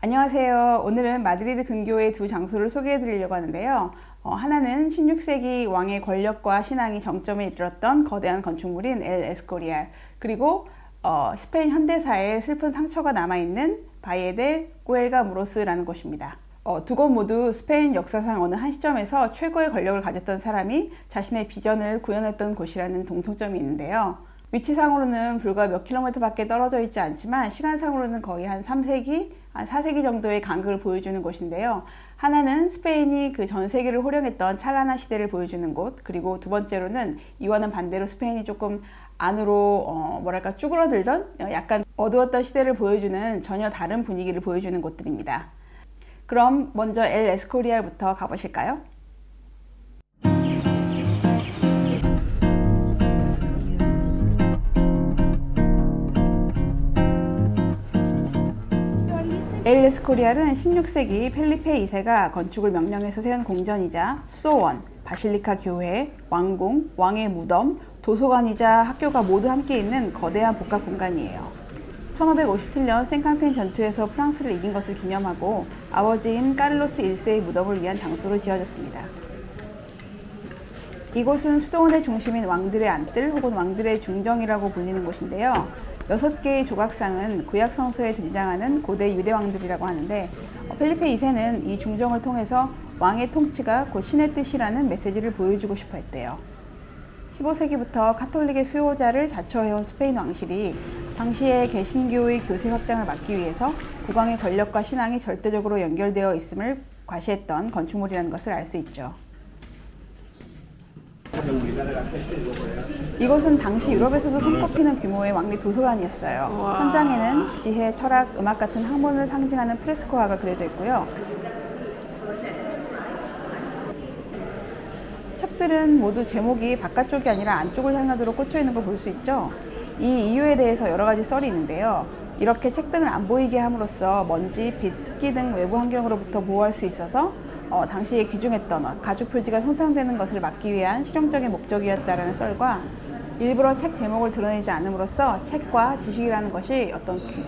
안녕하세요. 오늘은 마드리드 근교의 두 장소를 소개해 드리려고 하는데요. 하나는 16세기 왕의 권력과 신앙이 정점에 이르렀던 거대한 건축물인 엘 에스코리알, 그리고 스페인 현대사에 슬픈 상처가 남아있는 바이에 델 꾸엘가 무로스라는 곳입니다. 두 곳 모두 스페인 역사상 어느 한 시점에서 최고의 권력을 가졌던 사람이 자신의 비전을 구현했던 곳이라는 공통점이 있는데요. 위치상으로는 불과 몇 킬로미터 밖에 떨어져 있지 않지만 시간상으로는 거의 한 3세기, 한 4세기 정도의 간극을 보여주는 곳인데요. 하나는 스페인이 그 전 세계를 호령했던 찬란한 시대를 보여주는 곳, 그리고 두 번째로는 이와는 반대로 스페인이 조금 안으로 쭈그러들던 약간 어두웠던 시대를 보여주는 전혀 다른 분위기를 보여주는 곳들입니다. 그럼 먼저 엘 에스코리알부터 가보실까요? 엘 에스코리알은 16세기 펠리페 2세가 건축을 명령해서 세운 공전이자 수도원, 바실리카 교회, 왕궁, 왕의 무덤, 도서관이자 학교가 모두 함께 있는 거대한 복합 공간이에요. 1557년 생캉텐 전투에서 프랑스를 이긴 것을 기념하고 아버지인 카를로스 1세의 무덤을 위한 장소로 지어졌습니다. 이곳은 수도원의 중심인 왕들의 안뜰 혹은 왕들의 중정이라고 불리는 곳인데요. 6개의 조각상은 구약 성서에 등장하는 고대 유대 왕들이라고 하는데 펠리페 2세는 이 중정을 통해서 왕의 통치가 곧 신의 뜻이라는 메시지를 보여주고 싶어 했대요. 15세기부터 카톨릭의 수요자를 자처해온 스페인 왕실이 당시의 개신교의 교세 확장을 막기 위해서 국왕의 권력과 신앙이 절대적으로 연결되어 있음을 과시했던 건축물이라는 것을 알 수 있죠. 이곳은 당시 유럽에서도 손꼽히는 규모의 왕립 도서관이었어요. 천장에는 지혜, 철학, 음악 같은 학문을 상징하는 프레스코화가 그려져 있고요. 책들은 모두 제목이 바깥쪽이 아니라 안쪽을 향하도록 꽂혀 있는 걸 볼 수 있죠. 이 이유에 대해서 여러 가지 썰이 있는데요. 이렇게 책등을 안 보이게 함으로써 먼지, 빛, 습기 등 외부 환경으로부터 보호할 수 있어서 당시에 귀중했던 가죽 표지가 손상되는 것을 막기 위한 실용적인 목적이었다라는 썰과 일부러 책 제목을 드러내지 않음으로써 책과 지식이라는 것이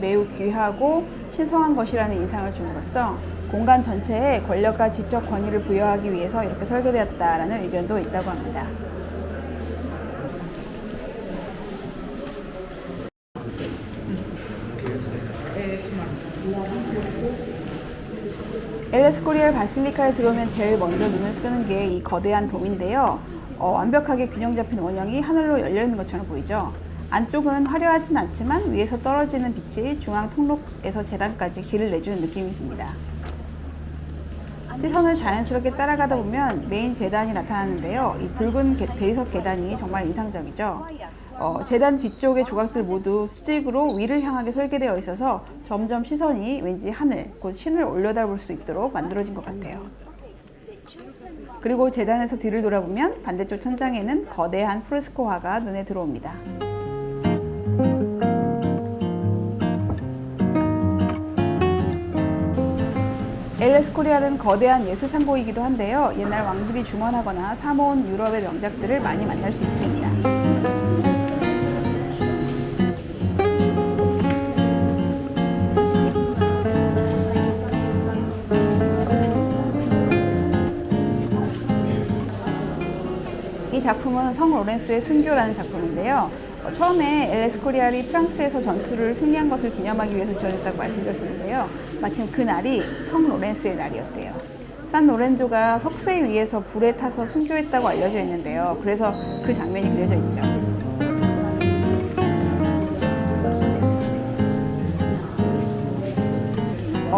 매우 귀하고 신성한 것이라는 인상을 줌으로써 공간 전체에 권력과 지적 권위를 부여하기 위해서 이렇게 설계되었다라는 의견도 있다고 합니다. 엘 에스코리알 바실리카에 들어오면 제일 먼저 눈을 뜨는 게 이 거대한 돔인데요. 완벽하게 균형 잡힌 원형이 하늘로 열려있는 것처럼 보이죠. 안쪽은 화려하진 않지만 위에서 떨어지는 빛이 중앙 통로에서 재단까지 길을 내주는 느낌이 듭니다. 시선을 자연스럽게 따라가다 보면 메인 재단이 나타나는데요. 이 붉은 대리석 계단이 정말 인상적이죠. 재단 뒤쪽의 조각들 모두 수직으로 위를 향하게 설계되어 있어서 점점 시선이 왠지 하늘, 곧 신을 올려다볼 수 있도록 만들어진 것 같아요. 그리고 재단에서 뒤를 돌아보면 반대쪽 천장에는 거대한 프레스코화가 눈에 들어옵니다. 엘 에스코리알은 거대한 예술 창고이기도 한데요. 옛날 왕들이 중원하거나 사모은 유럽의 명작들을 많이 만날 수 있습니다. 이 작품은 성 로렌스의 순교라는 작품인데요. 처음에 엘 에스코리알이 프랑스에서 전투를 승리한 것을 기념하기 위해서 지어졌다고 말씀드렸었는데요. 마침 그 날이 성 로렌스의 날이었대요. 산 로렌조가 석쇠 위에서 불에 타서 순교했다고 알려져 있는데요. 그래서 그 장면이 그려져 있죠.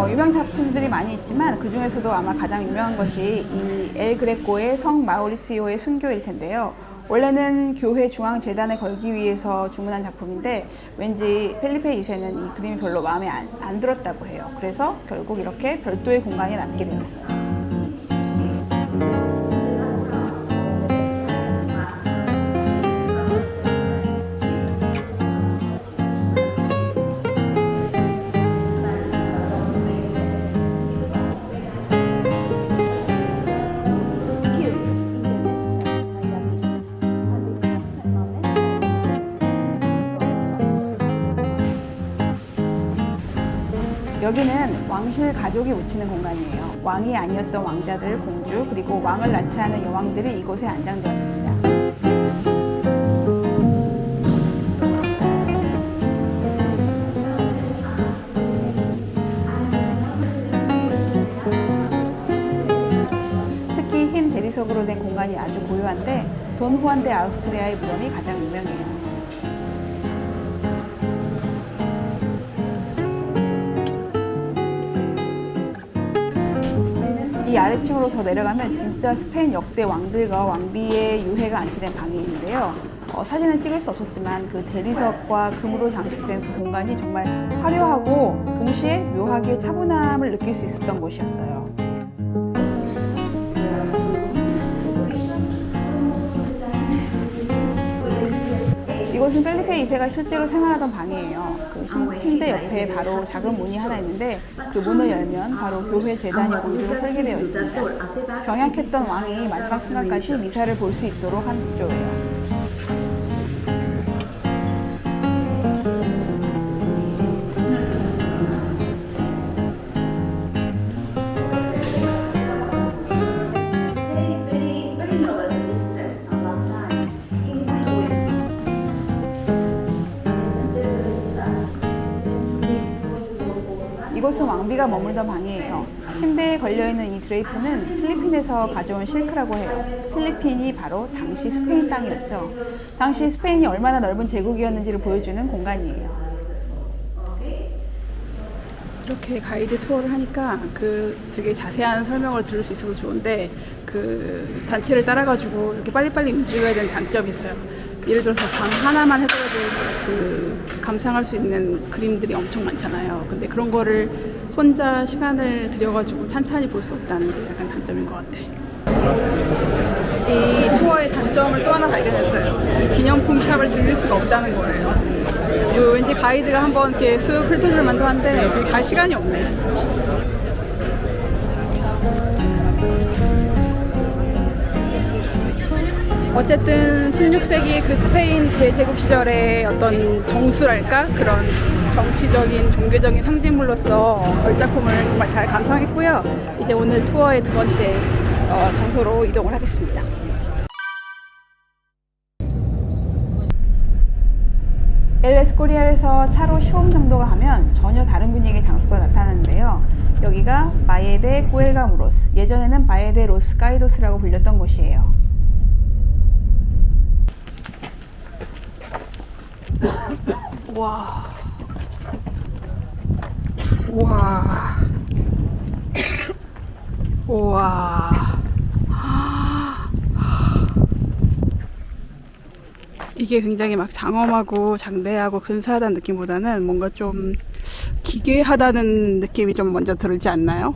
유명 작품들이 많이 있지만 그 중에서도 아마 가장 유명한 것이 이 엘 그레코의 성 마우리시오의 순교일 텐데요. 원래는 교회 중앙 재단에 걸기 위해서 주문한 작품인데 왠지 펠리페 2세는 이 그림이 별로 마음에 안 들었다고 해요. 그래서 결국 이렇게 별도의 공간에 남게 되었어요. 여기는 왕실 가족이 묻히는 공간이에요. 왕이 아니었던 왕자들, 공주, 그리고 왕을 낳지 않은 여왕들이 이곳에 안장되었습니다. 특히 흰 대리석으로 된 공간이 아주 고요한데 돈 후안 데 아우스트리아의 무덤이 가장 유명해요. 이 아래층으로 더 내려가면 진짜 스페인 역대 왕들과 왕비의 유해가 안치된 방이 있는데요. 사진은 찍을 수 없었지만 그 대리석과 금으로 장식된 그 공간이 정말 화려하고 동시에 묘하게 차분함을 느낄 수 있었던 곳이었어요. 이곳은 펠리페 2세가 실제로 생활하던 방이에요. 그 침대 옆에 바로 작은 문이 하나 있는데 그 문을 열면 바로 교회 제단이 공주로 설계되어 있습니다. 병약했던 왕이 마지막 순간까지 미사를 볼 수 있도록 한 구조예요. 이곳은 왕비가 머물던 방이에요. 침대에 걸려있는 이 드레이프는 필리핀에서 가져온 실크라고 해요. 필리핀이 바로 당시 스페인 땅이었죠. 당시 스페인이 얼마나 넓은 제국이었는지를 보여주는 공간이에요. 이렇게 가이드 투어를 하니까 되게 자세한 설명을 들을 수 있어서 좋은데 그 단체를 따라가지고 이렇게 빨리빨리 움직여야 되는 단점이 있어요. 예를 들어서 방 하나만 해도 감상할 수 있는 그림들이 엄청 많잖아요. 근데 그런 거를 혼자 시간을 들여가지고 찬찬히 볼 수 없다는 게 약간 단점인 것 같아. 이 투어의 단점을 또 하나 발견했어요. 기념품 샵을 들릴 수가 없다는 거예요. 왠지 가이드가 한번 이렇게 쑥 훑어줄 만도 한데 갈 시간이 없네. 어쨌든 16세기 그 스페인 대제국 시절의 어떤 정수랄까? 그런 정치적인, 종교적인 상징물로서 걸작품을 정말 잘 감상했고요. 이제 오늘 투어의 두 번째 장소로 이동을 하겠습니다. 엘 에스코리알에서 차로 15분 정도가 가면 전혀 다른 분위기의 장소가 나타나는데요. 여기가 바예 데 꾸엘가무로스, 예전에는 바예 데 로스 까이도스라고 불렸던 곳이에요. 와. 와. 와. 이게 굉장히 막 장엄하고 장대하고 근사하다는 느낌보다는 뭔가 좀 기괴하다는 느낌이 좀 먼저 들지 않나요?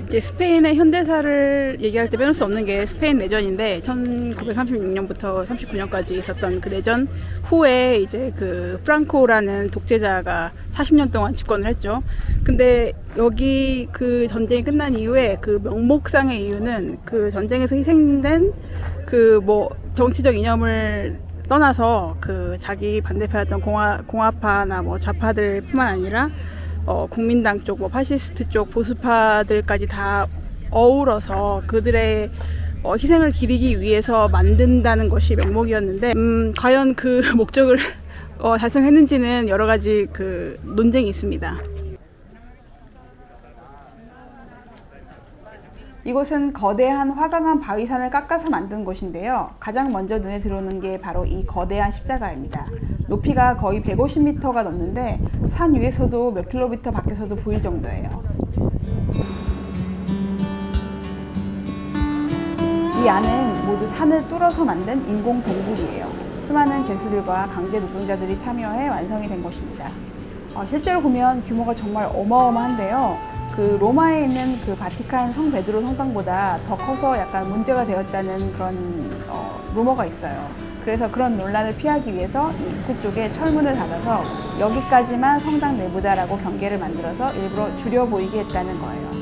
이제 스페인의 현대사를 얘기할 때 빼놓을 수 없는 게 스페인 내전인데 1936년부터 39년까지 있었던 그 내전 후에 이제 그 프랑코라는 독재자가 40년 동안 집권을 했죠. 근데 여기 그 전쟁이 끝난 이후에 그 명목상의 이유는 그 전쟁에서 희생된 그 뭐 정치적 이념을 떠나서 그 자기 반대파였던 공화파나 뭐 좌파들 뿐만 아니라 국민당 쪽, 뭐 파시스트 쪽, 보수파들까지 다 어우러서 그들의 희생을 기리기 위해서 만든다는 것이 명목이었는데, 과연 그 목적을 달성했는지는 여러 가지 그 논쟁이 있습니다. 이곳은 거대한 화강암 바위산을 깎아서 만든 곳인데요. 가장 먼저 눈에 들어오는 게 바로 이 거대한 십자가입니다. 높이가 거의 150m가 넘는데 산 위에서도 몇 킬로미터 밖에서도 보일 정도예요. 이 안은 모두 산을 뚫어서 만든 인공 동굴이에요. 수많은 죄수들과 강제 노동자들이 참여해 완성이 된 곳입니다. 실제로 보면 규모가 정말 어마어마한데요. 그 로마에 있는 그 바티칸 성 베드로 성당보다 더 커서 약간 문제가 되었다는 그런 루머가 있어요. 그래서 그런 논란을 피하기 위해서 이 입구 쪽에 철문을 닫아서 여기까지만 성당 내부다라고 경계를 만들어서 일부러 줄여 보이게 했다는 거예요.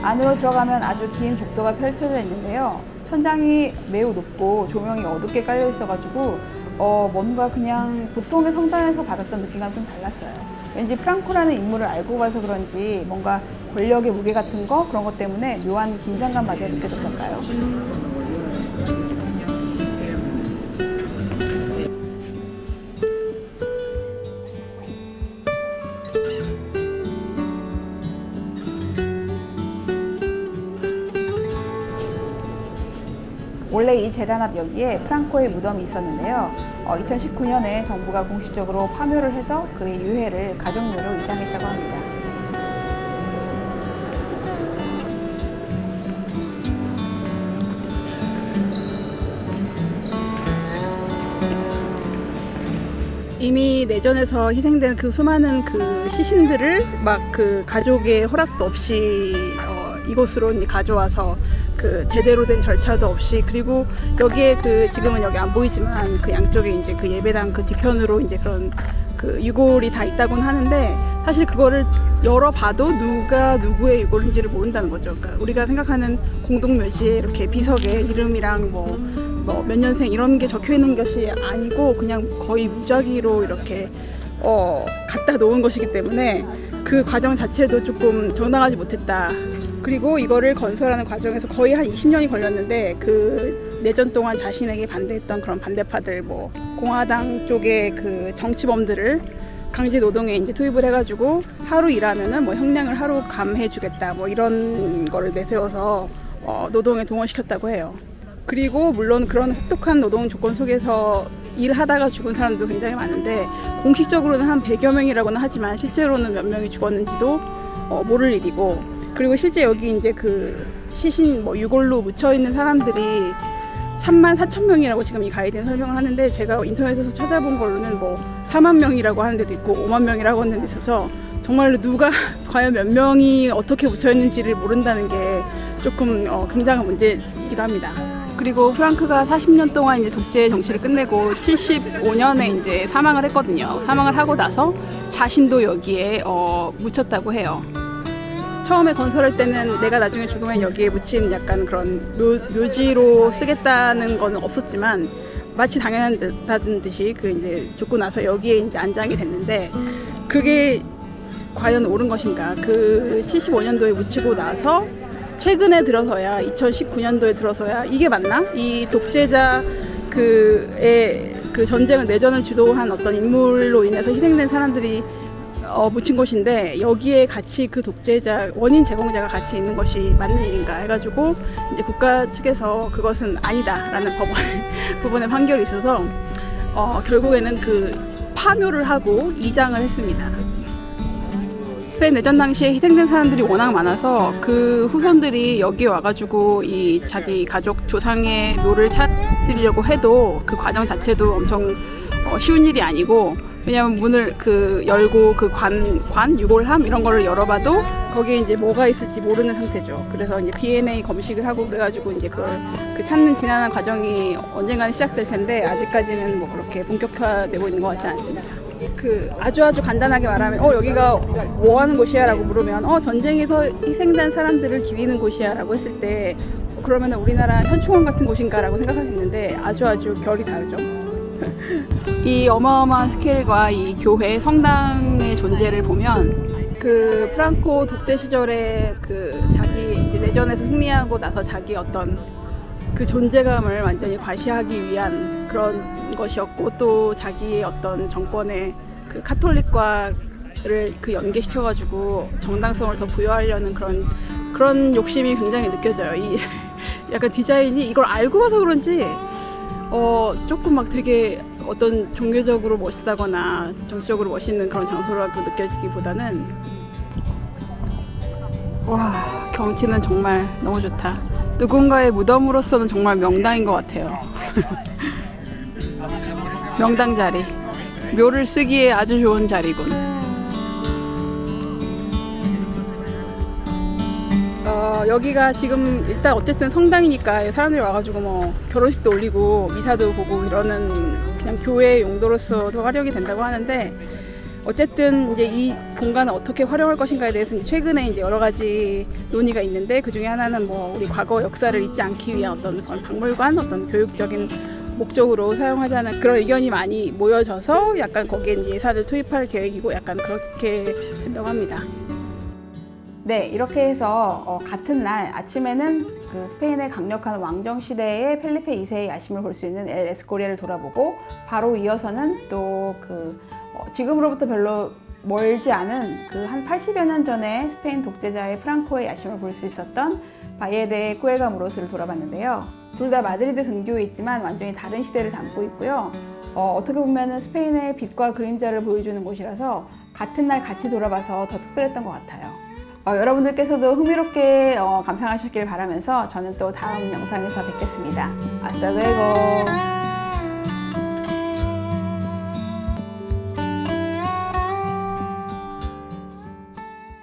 안으로 들어가면 아주 긴 복도가 펼쳐져 있는데요. 천장이 매우 높고 조명이 어둡게 깔려 있어가지고 뭔가 그냥 보통의 성당에서 받았던 느낌과 좀 달랐어요. 왠지 프랑코라는 인물을 알고 봐서 그런지 뭔가 권력의 무게 같은 거 그런 것 때문에 묘한 긴장감마저 느껴졌달까요? 원래 이 재단 앞 여기에 프랑코의 무덤이 있었는데요. 2019년에 정부가 공식적으로 파묘를 해서 그의 유해를 가족묘로 이장했다고 합니다. 이미 내전에서 희생된 그 수많은 그 시신들을 막 그 가족의 허락도 없이 이곳으로 이제 가져와서 그 제대로 된 절차도 없이, 그리고 여기에 그 지금은 여기 안 보이지만 그 양쪽에 이제 그 예배당 그 뒤편으로 이제 그런 그 유골이 다 있다고는 하는데, 사실 그거를 열어봐도 누가 누구의 유골인지를 모른다는 거죠. 그러니까 우리가 생각하는 공동묘지에 이렇게 비석에 이름이랑 뭐 몇 년생 이런 게 적혀 있는 것이 아니고 그냥 거의 무작위로 이렇게 갖다 놓은 것이기 때문에 그 과정 자체도 조금 정당하지 못했다. 그리고 이거를 건설하는 과정에서 거의 한 20년이 걸렸는데, 그 내전 동안 자신에게 반대했던 그런 반대파들, 뭐 공화당 쪽의 그 정치범들을 강제 노동에 이제 투입을 해가지고 하루 일하면은 뭐 형량을 하루 감해주겠다, 뭐 이런 거를 내세워서 노동에 동원시켰다고 해요. 그리고 물론 그런 혹독한 노동 조건 속에서 일하다가 죽은 사람도 굉장히 많은데, 공식적으로는 한 100여 명이라고는 하지만 실제로는 몇 명이 죽었는지도 모를 일이고, 그리고 실제 여기 이제 그 시신 뭐 유골로 묻혀 있는 사람들이 34,000명이라고 지금 이 가이드는 설명을 하는데, 제가 인터넷에서 찾아본 걸로는 뭐 4만 명이라고 하는 데도 있고 5만 명이라고 하는 데도 있어서 정말로 누가 과연 몇 명이 어떻게 묻혀 있는지를 모른다는 게 조금 굉장한 문제이기도 합니다. 그리고 프랑크가 40년 동안 이제 독재 정치를 끝내고 75년에 이제 사망을 했거든요. 사망을 하고 나서 자신도 여기에 묻혔다고 해요. 처음에 건설할 때는 내가 나중에 죽으면 여기에 묻힌 약간 그런 묘지로 쓰겠다는 거는 없었지만, 마치 당연하다는 듯이 그 이제 죽고 나서 여기에 이제 안장이 됐는데, 그게 과연 옳은 것인가? 그 75년도에 묻히고 나서 최근에 들어서야, 2019년도에 들어서야 이게 맞나? 이 독재자 그 전쟁을, 내전을 주도한 어떤 인물로 인해서 희생된 사람들이 묻힌 곳인데, 여기에 같이 그 독재자, 원인 제공자가 같이 있는 것이 맞는 일인가 해가지고 이제 국가 측에서 그것은 아니다라는 법원의 판결이 있어서 결국에는 그 파묘를 하고 이장을 했습니다. 스페인 내전 당시에 희생된 사람들이 워낙 많아서 그 후손들이 여기에 와가지고 이 자기 가족 조상의 묘를 찾으려고 해도 그 과정 자체도 엄청 쉬운 일이 아니고, 왜냐면 문을 그 열고 그 관 유골함 이런 거를 열어봐도 거기에 이제 뭐가 있을지 모르는 상태죠. 그래서 이제 DNA 검식을 하고 그래가지고 이제 그걸 그 찾는 지난한 과정이 언젠가는 시작될 텐데, 아직까지는 뭐 그렇게 본격화되고 있는 것 같지 않습니다. 그 아주 간단하게 말하면 여기가 뭐 하는 곳이야 라고 물으면 전쟁에서 희생된 사람들을 기리는 곳이야 라고 했을 때, 그러면 우리나라 현충원 같은 곳인가 라고 생각할 수 있는데 아주 결이 다르죠. 이 어마어마한 스케일과 이 교회 성당의 존재를 보면, 그 프랑코 독재 시절에 그 자기 이제 내전에서 승리하고 나서 자기 어떤 그 존재감을 완전히 과시하기 위한 그런 것이었고, 또 자기의 어떤 정권의 그 카톨릭과를 그 연계시켜가지고 정당성을 더 부여하려는 그런 욕심이 굉장히 느껴져요. 이 약간 디자인이, 이걸 알고 봐서 그런지 조금 막 되게 어떤 종교적으로 멋있다거나 정치적으로 멋있는 그런 장소라고 느껴지기보다는, 와, 경치는 정말 너무 좋다. 누군가의 무덤으로서는 정말 명당인 것 같아요. 명당 자리, 묘를 쓰기에 아주 좋은 자리군. 여기가 지금 일단 어쨌든 성당이니까 사람들이 와가지고 뭐 결혼식도 올리고 미사도 보고 이러는 그냥 교회 용도로서도 활용이 된다고 하는데, 어쨌든 이제 이 공간을 어떻게 활용할 것인가에 대해서는 최근에 이제 여러 가지 논의가 있는데, 그 중에 하나는 뭐 우리 과거 역사를 잊지 않기 위한 어떤 박물관, 어떤 교육적인 목적으로 사용하자는 그런 의견이 많이 모여져서 약간 거기에 예산을 투입할 계획이고 약간 그렇게 된다고 합니다. 네, 이렇게 해서 같은 날 아침에는 그 스페인의 강력한 왕정 시대의 펠리페 2세의 야심을 볼 수 있는 엘 에스코리아를 돌아보고 바로 이어서는 또 지금으로부터 별로 멀지 않은 그 한 80여 년 전에 스페인 독재자의 프랑코의 야심을 볼 수 있었던 바이에 데 쿠에가 무로스를 돌아봤는데요. 둘 다 마드리드 근교에 있지만 완전히 다른 시대를 담고 있고요. 어떻게 보면 스페인의 빛과 그림자를 보여주는 곳이라서 같은 날 같이 돌아봐서 더 특별했던 것 같아요. 여러분들께서도 흥미롭게 감상하셨길 바라면서 저는 또 다음 영상에서 뵙겠습니다. 아스타 루에고.